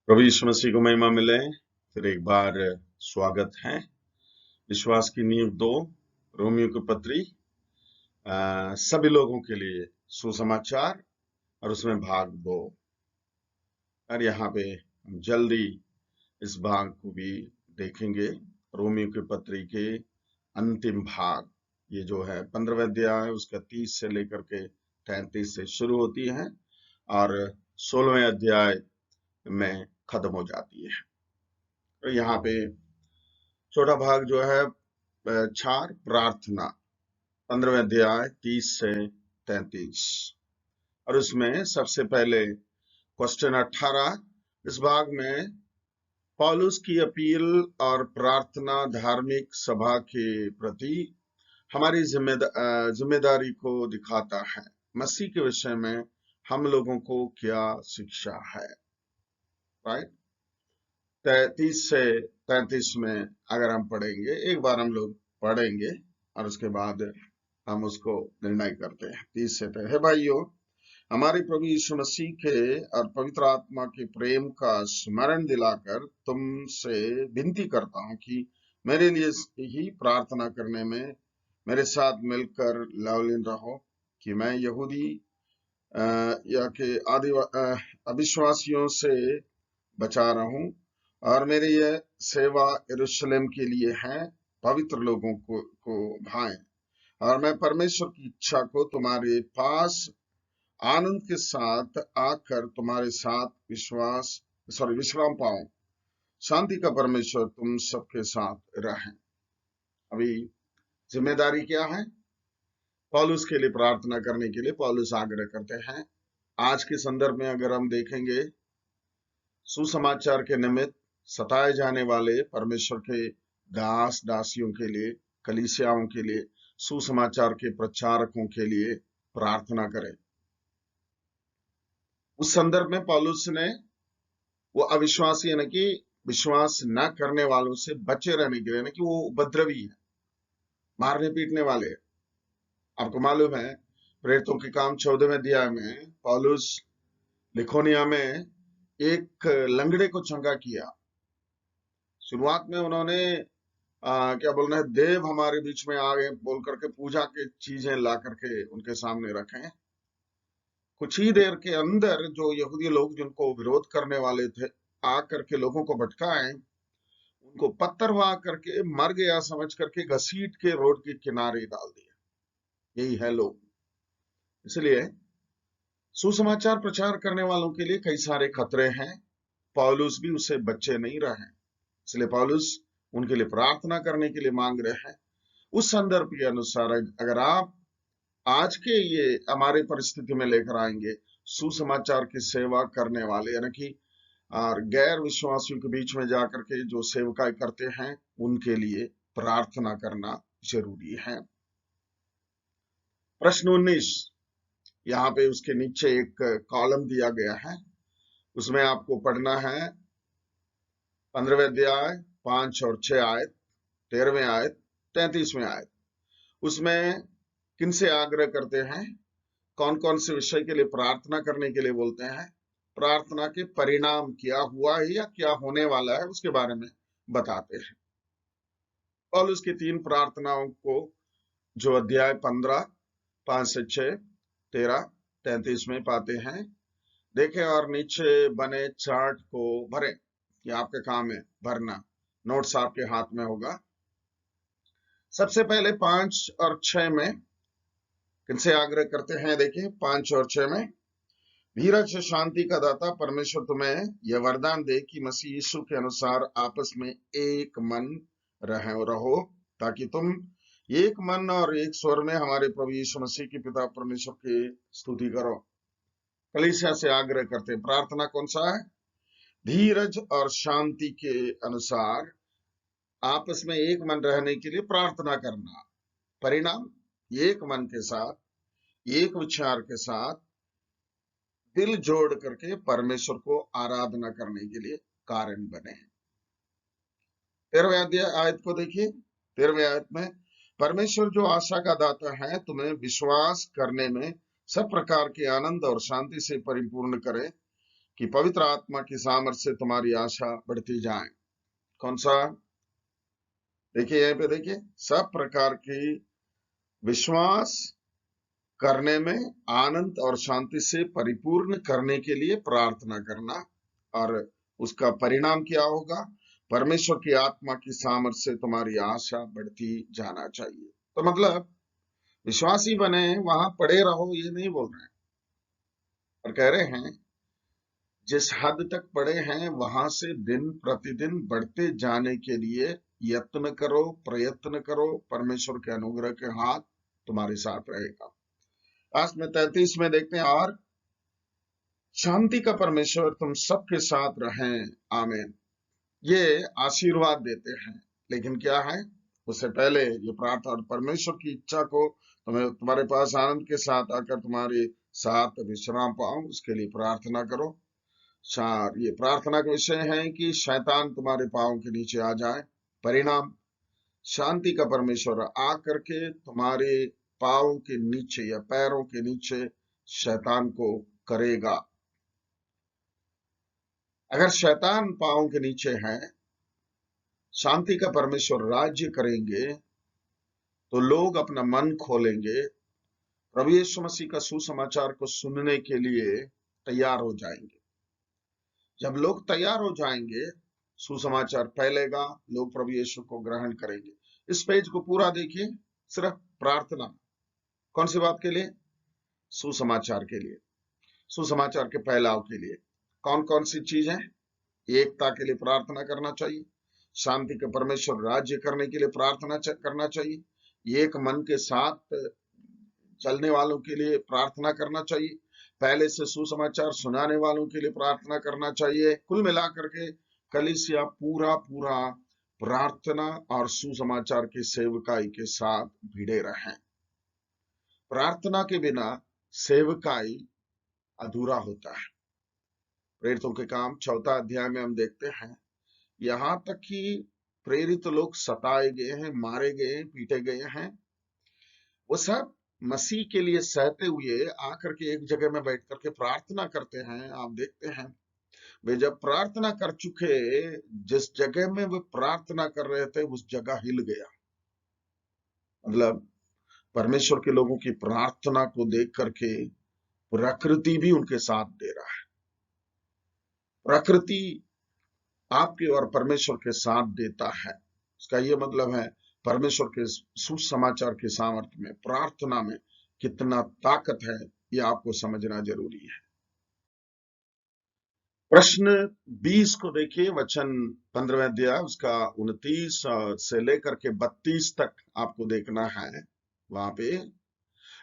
प्रभु यीशु मसीह को महिमा मिले। फिर एक बार स्वागत है। विश्वास की नींव 2 रोमियो की पत्री सभी लोगों के लिए सुसमाचार और उसमें भाग 2। और यहाँ पे हम जल्दी इस भाग को भी देखेंगे। रोमियो की पत्री के अंतिम भाग, ये जो है 15वें अध्याय, उसका 30 से लेकर के 33 से शुरू होती है और 16वें अध्याय में खत्म हो जाती है। तो यहाँ पे छोटा भाग जो है 4 प्रार्थना, 15वें अध्याय 30 से 33, और उसमें सबसे पहले क्वेश्चन 18। इस भाग में पौलुस की अपील और प्रार्थना धार्मिक सभा के प्रति हमारी जिम्मेदारी को दिखाता है। मसीह के विषय में हम लोगों को क्या शिक्षा है, राइट। 33 से 33 में अगर हम पढ़ेंगे, एक बार हम लोग पढ़ेंगे और उसके बाद हम उसको निर्णय करते हैं। 30 से है भाइयों, हमारे प्रभु यीशु मसीह के और पवित्र आत्मा के प्रेम का स्मरण दिलाकर तुमसे विनती करता हूं कि मेरे लिए ही प्रार्थना करने में मेरे साथ मिलकर लवलीन रहो कि मैं यहूदी या के अविश्वासियों से बचा रहूं और मेरी यह सेवा यरूशलेम के लिए है, पवित्र लोगों को भाएं, और मैं परमेश्वर की इच्छा को तुम्हारे पास आनंद के साथ आकर तुम्हारे साथ विश्राम पाऊं। शांति का परमेश्वर तुम सबके साथ रहे। अभी जिम्मेदारी क्या है? पौलुस के लिए प्रार्थना करने के लिए पौलुस आग्रह करते हैं। आज के संदर्भ में अगर हम देखेंगे, सुसमाचार के निमित्त सताए जाने वाले परमेश्वर के दास दासियों के लिए, कलीसियाओं के लिए, सुसमाचार के प्रचारकों के लिए प्रार्थना करें। उस संदर्भ में पौलुस ने वो अविश्वासी यानी कि विश्वास न करने वालों से बचे रहने के लिए, यानी कि वो उपद्रवी है, मारने पीटने वाले हैं। आपको मालूम है प्रेरितों के काम 14वें अध्याय में पौलुस लिकोनिया में एक लंगड़े को चंगा किया। शुरुआत में उन्होंने क्या बोलना है, देव हमारे बीच में आ गए बोल करके पूजा के चीजें ला करके उनके सामने रखें। कुछ ही देर के अंदर जो यहूदी लोग जिनको विरोध करने वाले थे आकर के लोगों को भटकाए, उनको पत्थर वहा करके मर गया समझ करके घसीट के रोड के किनारे डाल दिया। यही है लोग। इसलिए सुसमाचार प्रचार करने वालों के लिए कई सारे खतरे हैं। पौलुस भी उससे बच्चे नहीं रहे, इसलिए पौलुस उनके लिए प्रार्थना करने के लिए मांग रहे हैं। उस संदर्भ के अनुसार अगर आप आज के ये हमारे परिस्थिति में लेकर आएंगे, सुसमाचार की सेवा करने वाले यानी कि और गैर विश्वासियों के बीच में जाकर के जो सेवकाई करते हैं, उनके लिए प्रार्थना करना जरूरी है। प्रश्न 19, यहाँ पे उसके नीचे एक कॉलम दिया गया है, उसमें आपको पढ़ना है 15वें अध्याय 5 और 6 आयत, 13वें आयत, 33वें आयत। उसमें किनसे आग्रह करते हैं, कौन कौन से विषय के लिए प्रार्थना करने के लिए बोलते हैं, प्रार्थना के परिणाम क्या हुआ है या क्या होने वाला है उसके बारे में बताते हैं। पौलुस की 3 प्रार्थनाओं को जो अध्याय 15, 5 से 6, 13, 33 में पाते हैं, देखें और नीचे बने चार्ट को भरें। ये आपका काम है भरना, नोट्स आपके हाथ में होगा। सबसे पहले 5 और 6 में किनसे आग्रह करते हैं, देखिए 5 और 6 में, धीरज से शांति का दाता परमेश्वर तुम्हें यह वरदान दे कि मसीह यीशु के अनुसार आपस में एक मन रहो, ताकि तुम एक मन और एक स्वर में हमारे प्रभु यीशु मसीह के पिता परमेश्वर की स्तुति करो। कलीसिया से आग्रह करते हैं, प्रार्थना कौन सा है? धीरज और शांति के अनुसार आपस में एक मन रहने के लिए प्रार्थना करना। परिणाम, एक मन के साथ, एक विचार के साथ दिल जोड़ करके परमेश्वर को आराधना करने के लिए कारण बने। 13वें आयत को देखिए। 13वें आयत में, परमेश्वर जो आशा का दाता है तुम्हें विश्वास करने में सब प्रकार के आनंद और शांति से परिपूर्ण करे, कि पवित्र आत्मा की सामर्थ्य से तुम्हारी आशा बढ़ती जाए। कौन सा? देखिए यहीं पे देखिए, सब प्रकार की विश्वास करने में आनंद और शांति से परिपूर्ण करने के लिए प्रार्थना करना। और उसका परिणाम क्या होगा? परमेश्वर की आत्मा की सामर्थ्य से तुम्हारी आशा बढ़ती जाना चाहिए। तो मतलब विश्वासी बने वहां पड़े रहो ये नहीं बोल रहे हैं, और कह रहे हैं जिस हद तक पड़े हैं वहां से दिन प्रतिदिन बढ़ते जाने के लिए यत्न करो, प्रयत्न करो। परमेश्वर के अनुग्रह के हाथ तुम्हारे साथ रहेगा। लास्ट में 33 में देखते हैं, और शांति का परमेश्वर तुम सबके साथ रहें, आमीन। ये आशीर्वाद देते हैं, लेकिन क्या है? उससे पहले ये प्रार्थना और परमेश्वर की इच्छा को तुम्हारे पास आनंद के साथ आकर तुम्हारे साथ विश्राम पाऊं, उसके लिए प्रार्थना करो। 4, ये प्रार्थना का विषय है कि शैतान तुम्हारे पांव के नीचे आ जाए। परिणाम, शांति का परमेश्वर आकर के तुम्हारे पांव के नीचे या पैरों के नीचे शैतान को करेगा। अगर शैतान पांव के नीचे है, शांति का परमेश्वर राज्य करेंगे, तो लोग अपना मन खोलेंगे, प्रभु यीशु मसीह का सुसमाचार को सुनने के लिए तैयार हो जाएंगे। जब लोग तैयार हो जाएंगे, सुसमाचार फैलेगा, लोग प्रभु यीशु को ग्रहण करेंगे। इस पेज को पूरा देखिए, सिर्फ प्रार्थना। कौन सी बात के लिए? सुसमाचार के लिए, सुसमाचार के फैलाव के लिए। कौन कौन सी चीज है? एकता के लिए प्रार्थना करना चाहिए, शांति के परमेश्वर राज्य करने के लिए प्रार्थना करना चाहिए, एक मन के साथ चलने वालों के लिए प्रार्थना करना चाहिए, पहले से सुसमाचार सुनाने वालों के लिए प्रार्थना करना चाहिए। कुल मिलाकर के कलीसिया पूरा पूरा प्रार्थना और सुसमाचार की सेवकाई के साथ भिड़े रहें। प्रार्थना के बिना सेवकाई अधूरा होता है। प्रेरितों के काम 4 अध्याय में हम देखते हैं, यहां तक कि प्रेरित लोग सताए गए हैं, मारे गए हैं, पीटे गए हैं। वो सब मसीह के लिए सहते हुए आकर के एक जगह में बैठ करके प्रार्थना करते हैं। आप देखते हैं वे जब प्रार्थना कर चुके, जिस जगह में वे प्रार्थना कर रहे थे उस जगह हिल गया। मतलब परमेश्वर के लोगों की प्रार्थना को देख करके प्रकृति भी उनके साथ दे रहा है। प्रकृति आपके और परमेश्वर के साथ देता है। इसका ये मतलब है परमेश्वर के सुसमाचार के सामर्थ्य में, प्रार्थना में कितना ताकत है, ये आपको समझना जरूरी है। प्रश्न 20 को देखिए, वचन 15वें अध्याय उसका 29 से लेकर के 32 तक आपको देखना है। वहां पे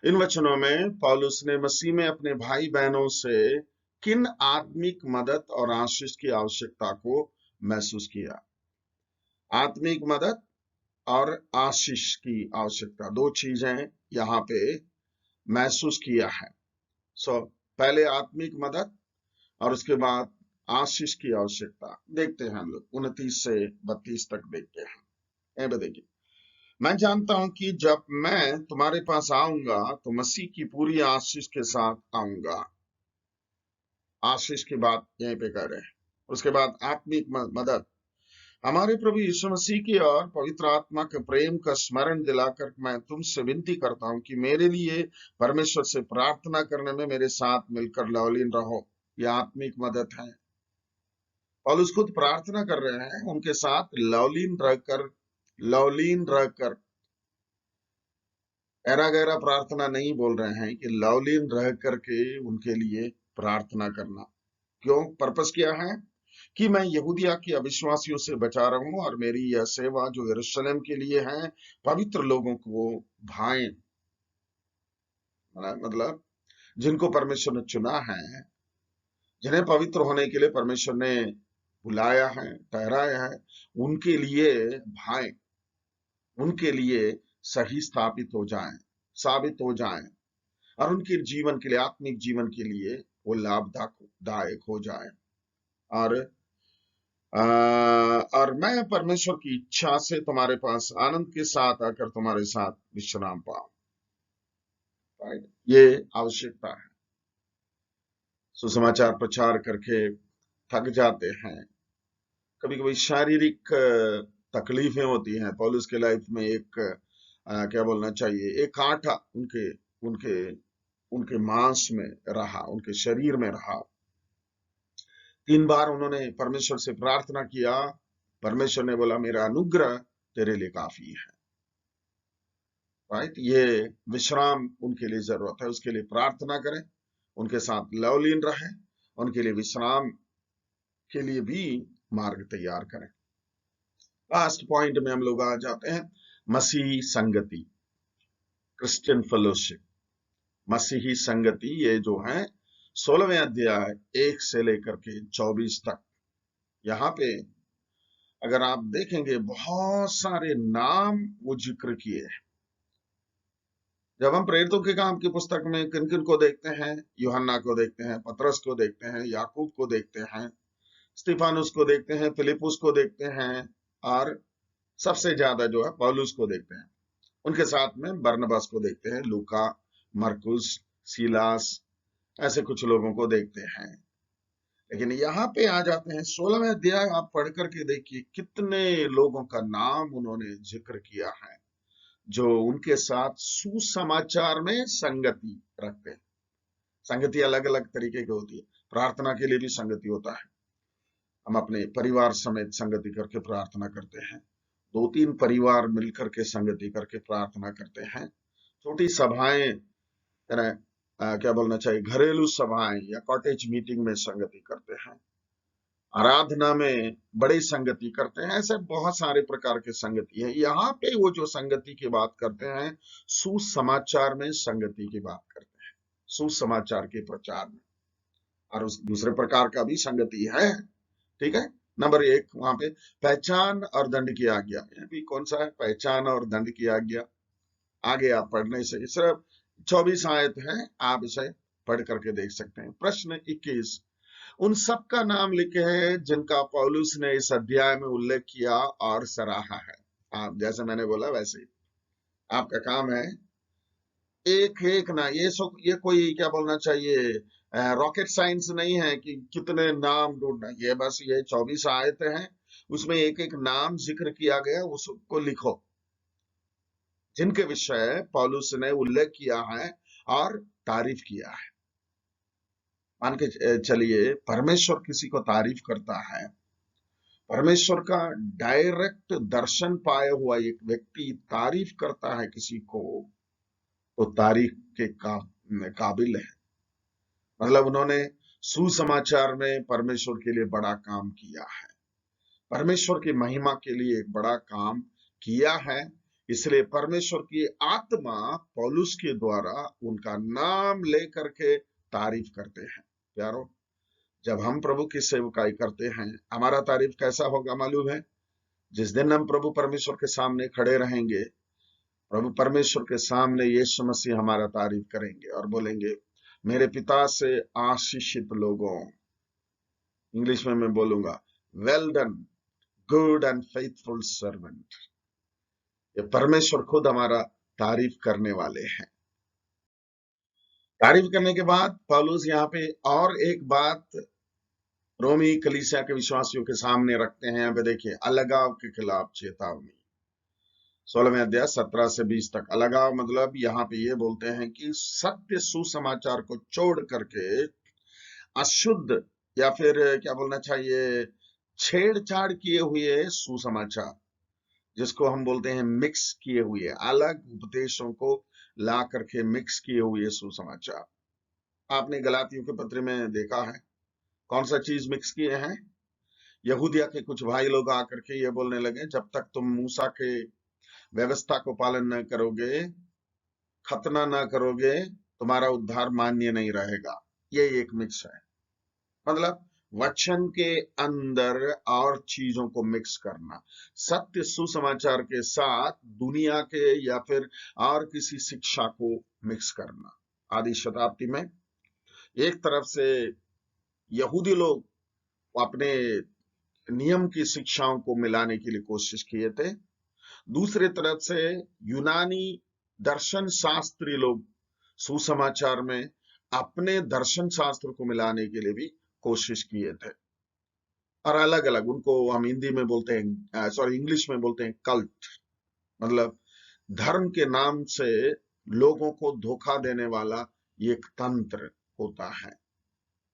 इन वचनों में पौलुस ने मसीह में अपने भाई बहनों से किन आत्मिक मदद और आशीष की आवश्यकता को महसूस किया। आत्मिक मदद और आशीष की आवश्यकता, दो चीजें यहाँ पे महसूस किया है। पहले आत्मिक मदद और उसके बाद आशीष की आवश्यकता। देखते हैं हम लोग 29 से 32 तक देखते हैं। देखिए, मैं जानता हूं कि जब मैं तुम्हारे पास आऊंगा तो मसीह की पूरी आशीष के साथ आऊंगा। आशीष की बात यहीं पे कर रहे हैं। उसके बाद आत्मिक मदद, हमारे प्रभु यीशु मसीह की और पवित्र आत्मा के प्रेम का स्मरण दिलाकर मैं तुमसे विनती करता हूं कि मेरे लिए परमेश्वर से प्रार्थना करने में मेरे साथ मिलकर लवलीन रहो। यह आत्मिक मदद है। पौलुस खुद प्रार्थना कर रहे हैं, उनके साथ लवलीन रहकर ऐरा गैरा प्रार्थना नहीं बोल रहे हैं, कि लवलीन रह करके उनके लिए प्रार्थना करना। क्यों? पर्पस क्या है? कि मैं यहूदिया के अविश्वासियों से बचा रहूं और मेरी यह सेवा जो यरूशलेम के लिए है पवित्र लोगों को भाए। मतलब जिनको परमेश्वर ने चुना है, जिन्हें पवित्र होने के लिए परमेश्वर ने बुलाया है, ठहराया है, उनके लिए भाए, उनके लिए सही साबित हो जाएं और उनके जीवन के लिए, आत्मिक जीवन के लिए वो लाभदायक हो जाए। और मैं परमेश्वर की इच्छा से तुम्हारे पास आनंद के साथ आकर तुम्हारे साथ विश्राम पाऊं। ये आवश्यकता है। सुसमाचार प्रचार करके थक जाते हैं। कभी कभी शारीरिक तकलीफें होती हैं। पौलुस के लाइफ में एक क्या बोलना चाहिए, एक कांटा उनके उनके उनके मांस में रहा, उनके शरीर में रहा। 3 बार उन्होंने परमेश्वर से प्रार्थना किया। परमेश्वर ने बोला मेरा अनुग्रह तेरे लिए काफी है। राइट, ये विश्राम उनके लिए जरूरत है, उसके लिए प्रार्थना करें, उनके साथ लवलीन रहें, उनके लिए विश्राम के लिए भी मार्ग तैयार करें। लास्ट पॉइंट में हम लोग आ जाते हैं, मसीही संगति, क्रिश्चियन फेलोशिप। मसीही संगति ये जो है 16वें अध्याय 1 से लेकर के 24 तक, यहाँ पे अगर आप देखेंगे बहुत सारे नाम वो जिक्र किए हैं। जब हम प्रेरितों के काम की पुस्तक में किन किन को देखते हैं, यूहन्ना को देखते हैं, पतरस को देखते हैं, याकूब को देखते हैं, स्तिफानुस को देखते हैं, फिलिपुस को देखते हैं, और सबसे ज्यादा जो है पौलुस को देखते हैं। उनके साथ में बरनबास को देखते हैं, लूका, मरकुस, सीलास, ऐसे कुछ लोगों को देखते हैं। लेकिन यहाँ पे आ जाते हैं 16वें अध्याय, आप पढ़ करके देखिए कितने लोगों का नाम उन्होंने जिक्र किया है जो उनके साथ सुसमाचार में संगति रखते हैं। संगति अलग अलग तरीके की होती है। प्रार्थना के लिए भी संगति होता है। हम अपने परिवार समेत संगति करके प्रार्थना करते हैं। 2-3 परिवार मिलकर के संगति करके प्रार्थना करते हैं। छोटी सभाएं, क्या बोलना चाहिए, घरेलू सभाएं या कॉटेज मीटिंग में संगति करते हैं। आराधना में बड़ी संगति करते हैं। ऐसे बहुत सारे प्रकार के संगति है। यहाँ पे वो जो संगति की बात करते हैं, सुसमाचार में संगति की बात करते हैं, सुसमाचार के प्रचार में। और उस दूसरे प्रकार का भी संगति है, ठीक है। नंबर 1 वहां पे पहचान और दंड की आज्ञा। भी कौन सा है, पहचान और दंड की आज्ञा। आगे आप पढ़ने से सिर्फ 24 आयत है, आप इसे पढ़ करके देख सकते हैं। प्रश्न 21, उन सब का नाम लिखे हैं जिनका पौलुस ने इस अध्याय में उल्लेख किया और सराहा है। आप जैसे मैंने बोला वैसे ही आपका काम है एक एक ना, ये कोई क्या बोलना चाहिए, रॉकेट साइंस नहीं है कि कितने नाम ढूंढना। ये बस ये 24 आयत हैं, उसमें एक एक नाम जिक्र किया गया, उसको लिखो जिनके विषय पौलुस ने उल्लेख किया है और तारीफ किया है। मान के चलिए परमेश्वर किसी को तारीफ करता है, परमेश्वर का डायरेक्ट दर्शन पाया हुआ एक व्यक्ति तारीफ करता है किसी को, तो तारीफ के काबिल है। मतलब उन्होंने सुसमाचार में परमेश्वर के लिए बड़ा काम किया है, परमेश्वर की महिमा के लिए एक बड़ा काम किया है। इसलिए परमेश्वर की आत्मा पौलुस के द्वारा उनका नाम लेकर के तारीफ करते हैं। प्यारो, जब हम प्रभु की सेवकाई करते हैं, हमारा तारीफ कैसा होगा मालूम है? जिस दिन हम प्रभु परमेश्वर के सामने खड़े रहेंगे, प्रभु परमेश्वर के सामने यीशु मसीह हमारा तारीफ करेंगे और बोलेंगे, मेरे पिता से आशीषित लोगों। इंग्लिश में मैं बोलूंगा, well done good and faithful servant. ये परमेश्वर खुद हमारा तारीफ करने वाले हैं। तारीफ करने के बाद पौलुस यहाँ पे और एक बात रोमी कलीसिया के विश्वासियों के सामने रखते हैं। यहाँ पे देखिए, अलगाव के खिलाफ चेतावनी। 16वें अध्याय 17 से 20 तक। अलगाव मतलब यहाँ पे ये बोलते हैं कि सत्य सुसमाचार को छोड़ करके अशुद्ध या फिर क्या बोलना चाहिए, छेड़छाड़ किए हुए सुसमाचार, जिसको हम बोलते हैं मिक्स किए हुए, अलग उपदेशों को ला करके मिक्स किए हुए सुसमाचार। आपने गलातियों के पत्र में देखा है कौन सा चीज मिक्स किए हैं। यहूदिया के कुछ भाई लोग आकर के ये बोलने लगे, जब तक तुम मूसा के व्यवस्था को पालन न करोगे, खतना न करोगे, तुम्हारा उद्धार मान्य नहीं रहेगा। ये एक मिक्स है। मतलब वचन के अंदर और चीजों को मिक्स करना, सत्य सुसमाचार के साथ दुनिया के या फिर और किसी शिक्षा को मिक्स करना। आदि शताब्दी में एक तरफ से यहूदी लोग अपने नियम की शिक्षाओं को मिलाने के लिए कोशिश किए थे, दूसरे तरफ से यूनानी दर्शन शास्त्री लोग सुसमाचार में अपने दर्शन शास्त्र को मिलाने के लिए भी कोशिश किए थे। और अलग अलग उनको हम हिंदी में बोलते हैं, सॉरी इंग्लिश में बोलते हैं कल्ट, मतलब धर्म के नाम से लोगों को धोखा देने वाला ये एक तंत्र होता है।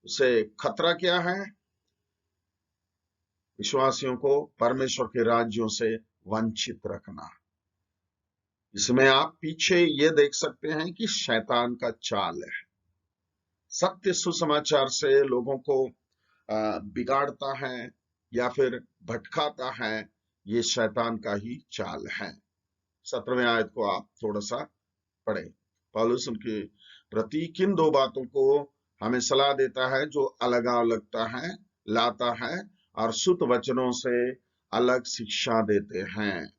उसे खतरा क्या है? विश्वासियों को परमेश्वर के राज्यों से वंचित रखना। इसमें आप पीछे ये देख सकते हैं कि शैतान का चाल है। सत्य सुसमाचार से लोगों को बिगाड़ता है या फिर भटकाता है, ये शैतान का ही चाल है। 17वें आयत को आप थोड़ा सा पढ़े। पौलुस उनके प्रति किन दो बातों को हमें सलाह देता है जो अलगाव लगता है, लाता है और शुद्ध वचनों से अलग शिक्षा देते हैं।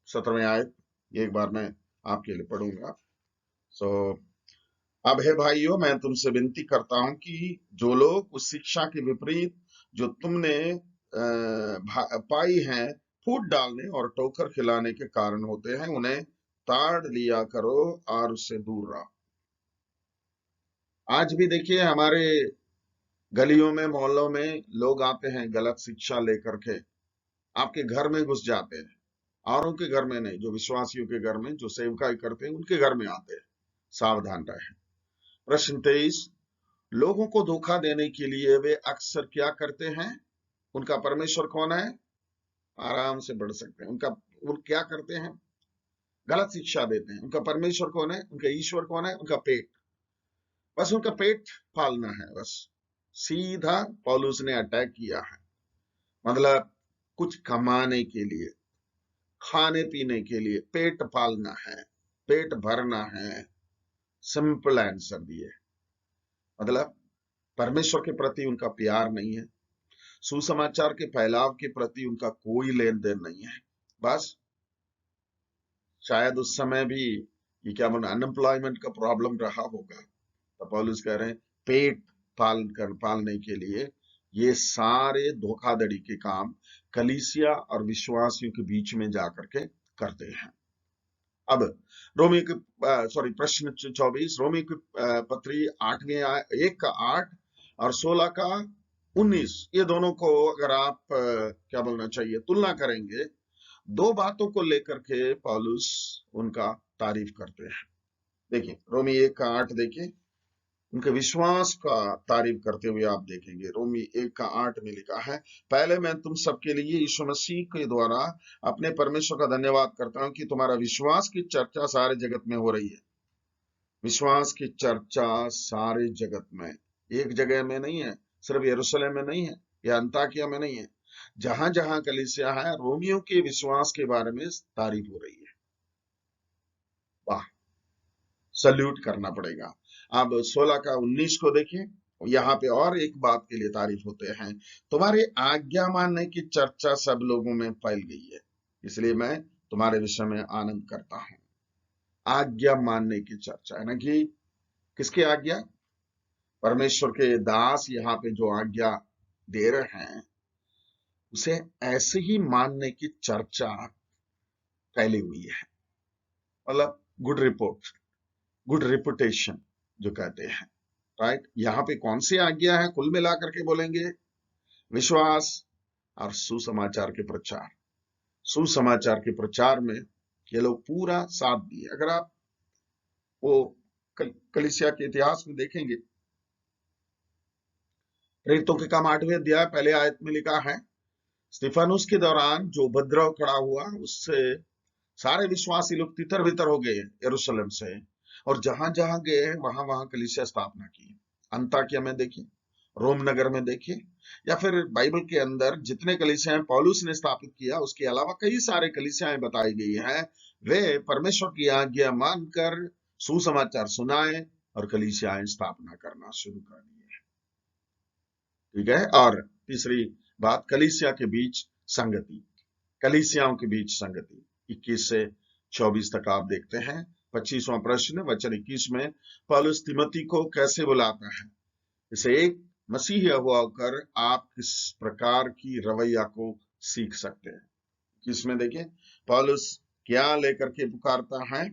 17वें आयत एक बार मैं आपके लिए पढ़ूंगा। अब हे भाइयों, मैं तुमसे विनती करता हूं कि जो लोग उस शिक्षा के विपरीत जो तुमने पाई है फूट डालने और ठोकर खिलाने के कारण होते हैं, उन्हें ताड़ लिया करो और उससे दूर रहो। आज भी देखिए हमारे गलियों में मोहल्लों में लोग आते हैं गलत शिक्षा लेकर के, आपके घर में घुस जाते हैं। औरों के घर में नहीं, जो विश्वासियों के घर में जो सेवकाई करते हैं उनके घर में आते हैं। सावधान रहे। प्रश्न 23, लोगों को धोखा देने के लिए वे अक्सर क्या करते हैं? उनका परमेश्वर कौन है? आराम से बढ़ सकते हैं। वो क्या करते हैं? गलत शिक्षा देते हैं। उनका परमेश्वर कौन है? उनका ईश्वर कौन है? उनका पेट। बस उनका पेट पालना है। बस सीधा पौलुस ने अटैक किया है, मतलब कुछ कमाने के लिए, खाने पीने के लिए, पेट पालना है, पेट भरना है। सिंपल आंसर दिए, मतलब परमेश्वर के प्रति उनका प्यार नहीं है, सुसमाचार के फैलाव के प्रति उनका कोई लेन देन नहीं है। बस शायद उस समय भी ये क्या बोलना, अनएम्प्लॉयमेंट का प्रॉब्लम रहा होगा, तो पौलुस कह रहे हैं पेट पालने के लिए ये सारे धोखाधड़ी के काम कलीसिया और विश्वासियों के बीच में जाकर के करते हैं। अब रोमी के प्रश्न 24, रोमी की पत्री 1 का 8 और 16 का 19, ये दोनों को अगर आप क्या बोलना चाहिए तुलना करेंगे, दो बातों को लेकर के पौलुस उनका तारीफ करते हैं। देखिए रोमी 1 का 8 देखिए, उनके विश्वास का तारीफ करते हुए आप देखेंगे। रोमी 1 का 8 में लिखा है, पहले मैं तुम सबके लिए यीशु मसीह के द्वारा अपने परमेश्वर का धन्यवाद करता हूं कि तुम्हारा विश्वास की चर्चा सारे जगत में हो रही है। विश्वास की चर्चा सारे जगत में, एक जगह में नहीं है, सिर्फ यरूशलेम में नहीं है या अंताकिया में नहीं है, जहां जहां कलीसिया है रोमियों के विश्वास के बारे में तारीफ हो रही है। वाह, सल्यूट करना पड़ेगा। अब 16 का 19 को देखिए, यहाँ पे और एक बात के लिए तारीफ होते हैं, तुम्हारे आज्ञा मानने की चर्चा सब लोगों में फैल गई है, इसलिए मैं तुम्हारे विषय में आनंद करता हूं। आज्ञा मानने की चर्चा है ना, कि किसकी आज्ञा? परमेश्वर के दास यहाँ पे जो आज्ञा दे रहे हैं उसे ऐसे ही मानने की चर्चा फैली हुई है, मतलब गुड रिपोर्ट, गुड रिपुटेशन जो कहते हैं, राइट। यहाँ पे कौन सी आज्ञा है कुल मिलाकर के बोलेंगे? विश्वास और सुसमाचार के प्रचार। सुसमाचार के प्रचार में ये लोग पूरा साथ दिए। अगर आप वो कलीसिया के इतिहास में देखेंगे, प्रेरितों के काम 8वें अध्याय पहले आयत में लिखा है, स्तिफनुस के दौरान जो उपद्रव खड़ा हुआ उससे सारे विश्वासी लोग तितर बितर हो गए यरूशलेम से, और जहां जहां गए वहां वहां कलीसिया स्थापना की। अंताकिया में देखिए, रोम नगर में देखिए, या फिर बाइबल के अंदर जितने कलीसियाएं पौलुस ने स्थापित किया उसके अलावा कई सारे कलीसियाएं बताई गई हैं। वे परमेश्वर की आज्ञा मानकर सुसमाचार सुनाए और कलीसियाएं स्थापना करना शुरू कर दी है। ठीक है। और तीसरी बात, कलीसिया के बीच संगति, कलीसियाओं के बीच संगति। 21 से 24 तक आप देखते हैं। 25वां प्रश्न वचन 21 में पौलुस तिमोथी को कैसे बुलाता है? इसे एक मसीही होकर आप किस प्रकार की रवैया को सीख सकते हैं? किसमें देखिए पौलुस क्या लेकर के पुकारता है?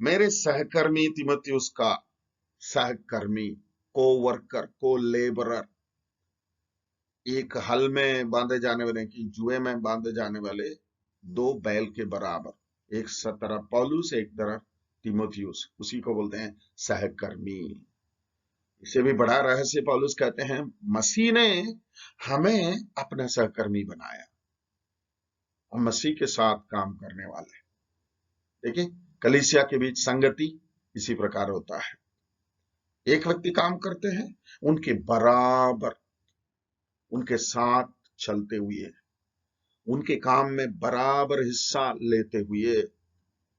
मेरे सहकर्मी तिमोथियुस का सहकर्मी, को वर्कर, को लेबरर, एक हल में बांधे जाने वाले की जुए में बांधे जाने वाले दो बैल के बराबर, एक तरफ पौलुस, एक तरफ तिमोथियुस, उसी को बोलते हैं सहकर्मी। इससे भी बड़ा रहस्य पौलुस कहते हैं, मसीह ने हमें अपना सहकर्मी बनाया, हम मसीह के साथ काम करने वाले। देखिए, कलीसिया के बीच संगति इसी प्रकार होता है। एक व्यक्ति काम करते हैं, उनके बराबर, उनके साथ चलते हुए, उनके काम में बराबर हिस्सा लेते हुए,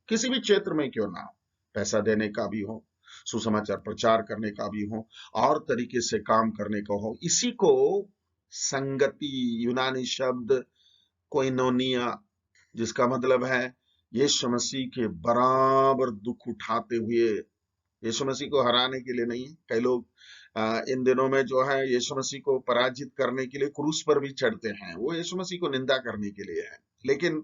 किसी भी क्षेत्र में क्यों ना हो, पैसा देने का भी हो, सुसमाचार प्रचार करने का भी हो, और तरीके से काम करने का हो, इसी को संगति, यूनानी शब्द कोइनोनिया, जिसका मतलब है यीशु मसीह के बराबर दुख उठाते हुए, यीशु मसीह को हराने के लिए नहीं। कई लोग इन दिनों में जो है यीशु मसीह को पराजित करने के लिए क्रूस पर भी चढ़ते हैं, वो यीशु मसीह को निंदा करने के लिए है। लेकिन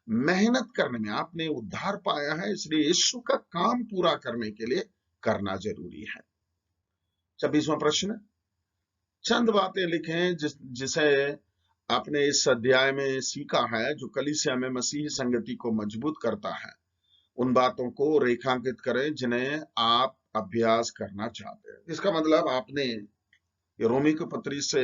मेहनत करने में, आपने उद्धार पाया है इसलिए यीशु का काम पूरा करने के लिए करना जरूरी है। 26वां प्रश्न, चंद बातें लिखें जिसे आपने इस अध्याय में सीखा है जो कलीसिया में मसीही संगति को मजबूत करता है। उन बातों को रेखांकित करें जिन्हें आप अभ्यास करना चाहते हैं। इसका मतलब आपने रोमी के पत्री से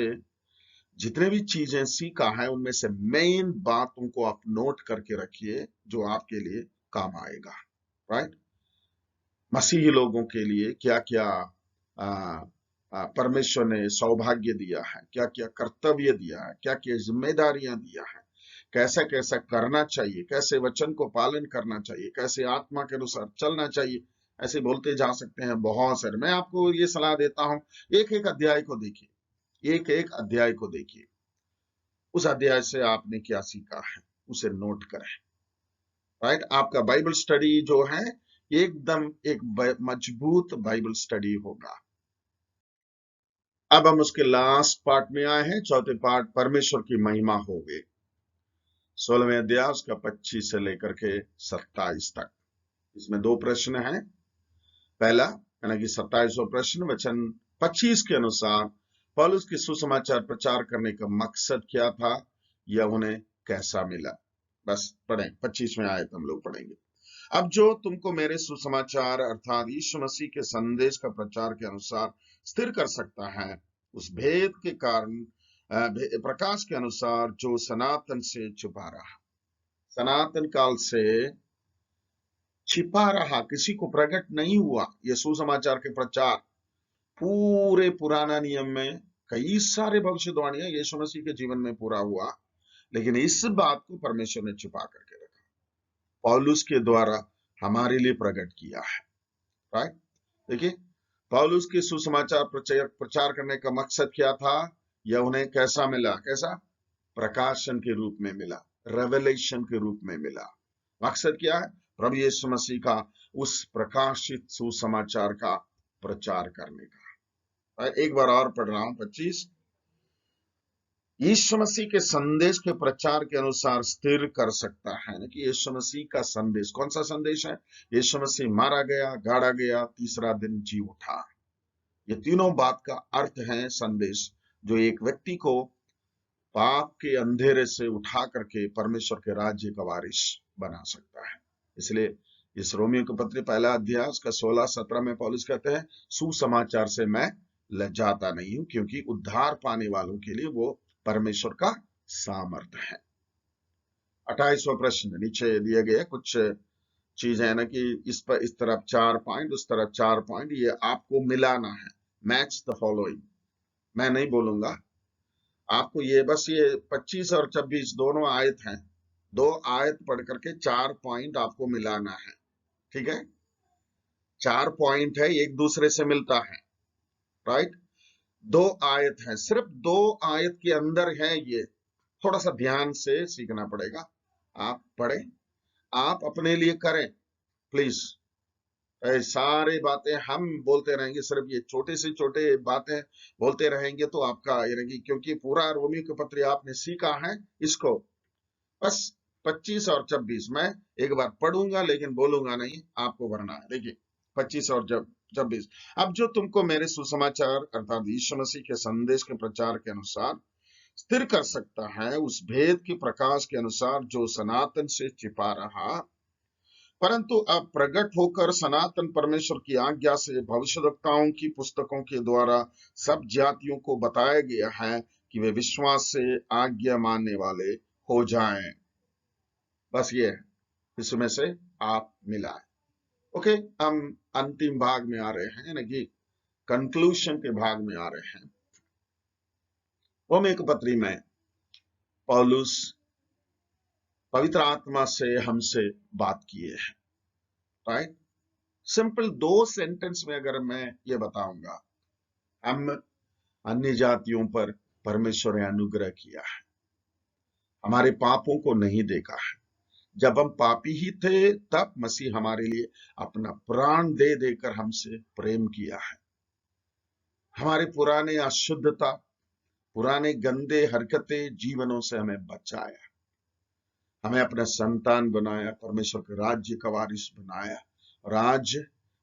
जितने भी चीजें सीखा है उनमें से मेन बातों को आप नोट करके रखिए जो आपके लिए काम आएगा। राइट? मसीही लोगों के लिए क्या क्या परमेश्वर ने सौभाग्य दिया है, क्या क्या कर्तव्य दिया है, क्या क्या जिम्मेदारियां दिया है, कैसा कैसा करना चाहिए, कैसे वचन को पालन करना चाहिए, कैसे आत्मा के अनुसार चलना चाहिए, ऐसे बोलते जा सकते हैं बहुत सारे। मैं आपको ये सलाह देता हूं, एक एक अध्याय को देखिए, एक एक अध्याय को देखिए, उस अध्याय से आपने क्या सीखा है उसे नोट करें। राइट? आपका बाइबल स्टडी जो है एकदम एक मजबूत बाइबल स्टडी होगा। अब हम उसके लास्ट पार्ट में आए हैं, चौथे पार्ट, परमेश्वर की महिमा हो गई। 16वें अध्याय उसका 25 से लेकर के 27 तक। इसमें दो प्रश्न हैं। पहला यानी कि 27वां प्रश्न, वचन 25 के अनुसार पौलुस के सुसमाचार प्रचार करने का मकसद क्या था या उन्हें कैसा मिला। बस पढ़ें, 25 में आयत हम लोग पढ़ेंगे। अब जो तुमको मेरे सुसमाचार अर्थात यीशु मसीह के संदेश का प्रचार के अनुसार स्थिर कर सकता है, उस भेद के कारण प्रकाश के अनुसार जो सनातन से छुपा रहा, सनातन काल से छिपा रहा, किसी को प्रकट नहीं हुआ। ये सुसमाचार के प्रचार पूरे पुराना नियम में कई सारे भविष्यवाणियां यीशु मसीह के जीवन में पूरा हुआ, लेकिन इस बात को परमेश्वर ने छिपा करके रखा, पौलुस के द्वारा हमारे लिए प्रकट किया है। राइट? देखिए, पौलुस के सुसमाचार प्रचार करने का मकसद क्या था या उन्हें कैसा मिला, कैसा प्रकाशन के रूप में मिला, रेवलेशन के रूप में मिला। मकसद क्या है? प्रभु यीशु मसीह का उस प्रकाशित सुसमाचार का प्रचार करने का। एक बार और पढ़ रहा हूं, 25, यीशु मसीह के संदेश के प्रचार के अनुसार स्थिर कर सकता है। ना कि यीशु मसीह का संदेश कौन सा संदेश है? यीशु मसीह मारा गया, गाड़ा गया, तीसरा दिन जी उठा। ये तीनों बात का अर्थ है संदेश, जो एक व्यक्ति को पाप के अंधेरे से उठा करके परमेश्वर के राज्य का वारिस बना सकता है। इसलिए इस रोमियो के पत्र पहला अध्याय उसका 16-17 में पौलुस कहते हैं, सुसमाचार से मैं लज्जाता नहीं हूं, क्योंकि उद्धार पाने वालों के लिए वो परमेश्वर का सामर्थ्य है। 28वां प्रश्न नीचे दिए गए कुछ चीजें ना कि इस पर इस तरफ 4 पॉइंट, उस तरफ 4 पॉइंट, ये आपको मिलाना है। Match the following. मैं नहीं बोलूंगा आपको, ये बस ये 25 और 26 दोनों आयत हैं, दो आयत पढ़ करके 4 पॉइंट आपको मिलाना है। ठीक है? 4 पॉइंट है, एक दूसरे से मिलता है। राइट? 2 आयत है, सिर्फ 2 आयत के अंदर है ये, थोड़ा सा ध्यान से सीखना पड़ेगा। आप पढ़ें, आप अपने लिए करें प्लीज। सारे बातें हम बोलते रहेंगे, सिर्फ ये छोटे से छोटे बातें बोलते रहेंगे तो आपका यानी कि, क्योंकि पूरा रोमियो के पत्र आपने सीखा है, इसको बस 25 और 26 मैं एक बार पढ़ूंगा लेकिन बोलूंगा नहीं, आपको भरना है। देखिए 25 और 26। अब जो तुमको मेरे सुसमाचार अर्थात यीशु मसीह के संदेश के प्रचार के अनुसार स्थिर कर सकता है, उस भेद के प्रकाश के अनुसार जो सनातन से छिपा रहा, परंतु अब प्रकट होकर सनातन परमेश्वर की आज्ञा से भविष्यवक्ताओं की पुस्तकों के द्वारा सब जातियों को बताया गया है कि वे विश्वास से आज्ञा मानने वाले हो जाएं। बस ये है, इसमें से आप मिला है। ओके, हम अंतिम भाग में आ रहे हैं, यानी कि कंक्लूशन के भाग में आ रहे हैं। रोमियो की पत्री में पौलुस पवित्र आत्मा से हमसे बात किए हैं, राइट। सिंपल 2 सेंटेंस में अगर मैं ये बताऊंगा, हम अन्य जातियों पर परमेश्वर ने अनुग्रह किया है, हमारे पापों को नहीं देखा है। जब हम पापी ही थे तब मसीह हमारे लिए अपना प्राण दे देकर हमसे प्रेम किया है। हमारे पुराने अशुद्धता, पुराने गंदे हरकतें जीवनों से हमें बचाया, हमें अपना संतान बनाया, परमेश्वर के राज्य का वारिस बनाया, और आज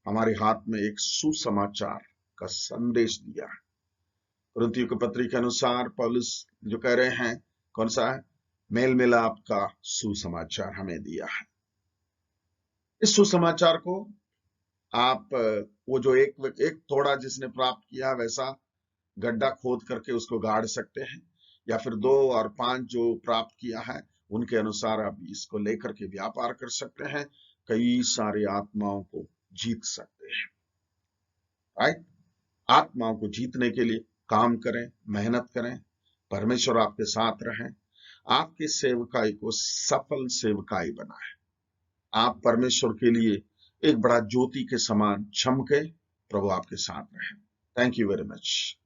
हमारे हाथ में एक सुसमाचार का संदेश दिया है। कुरिन्थियों की पत्री के अनुसार पौलुस जो कह रहे हैं, कौन सा है? मेल मिलाप का सुसमाचार हमें दिया है। इस सुसमाचार को आप वो जो एक थोड़ा जिसने प्राप्त किया वैसा गड्ढा खोद करके उसको गाड़ सकते हैं, या फिर 2 और 5 जो प्राप्त किया है उनके अनुसार आप इसको लेकर के व्यापार कर सकते हैं, कई सारी आत्माओं को जीत सकते हैं, राइट। आत्माओं को जीतने के लिए काम करें, मेहनत करें, परमेश्वर आपके साथ रहें, आपकी सेवकाई को सफल सेवकाई बनाए, आप परमेश्वर के लिए एक बड़ा ज्योति के समान चमके, प्रभु आपके साथ रहें। Thank you very much.